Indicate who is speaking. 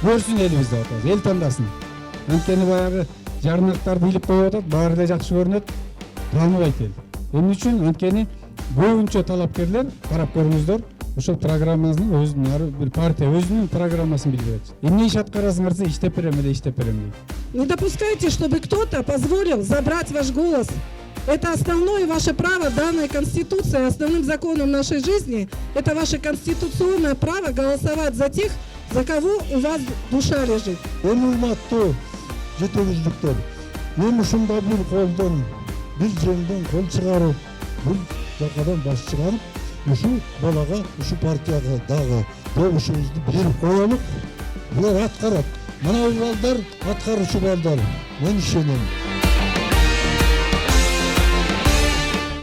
Speaker 1: көрсүн элибиз деп атабыз, эл тандасын. Анткени баягы жарнактар бийлик коюп атат, баары да жакшы көрүнөт, тааныбайт эл. Эмне үчүн? Анткени көбүнчө талапкерлер, карап көрүңүздөр, ошол программасын өзүнүн ар бир партия өзүнүн программасын билдирет. Эмне иш аткарасыңар десе, иштеп берем эле, иштеп берем дейт.
Speaker 2: Не допускайте, чтобы кто-то позволил забрать ваш голос. Это основное ваше право, данное Конституцией, основным законом нашей жизни. Это ваше конституционное право голосовать за тех, за кого у вас душа лежит.
Speaker 3: Урматтуу жетекчиликтер, мен ушундай бир колдон, бир жеңден кол чыгарып, бул жакадан баш чыгарып, ушу балага, ушу партияга дагы добушубузду берип коелук. Булар аткарат. Мына балдар аткаруучу балдар. Мен ишенем.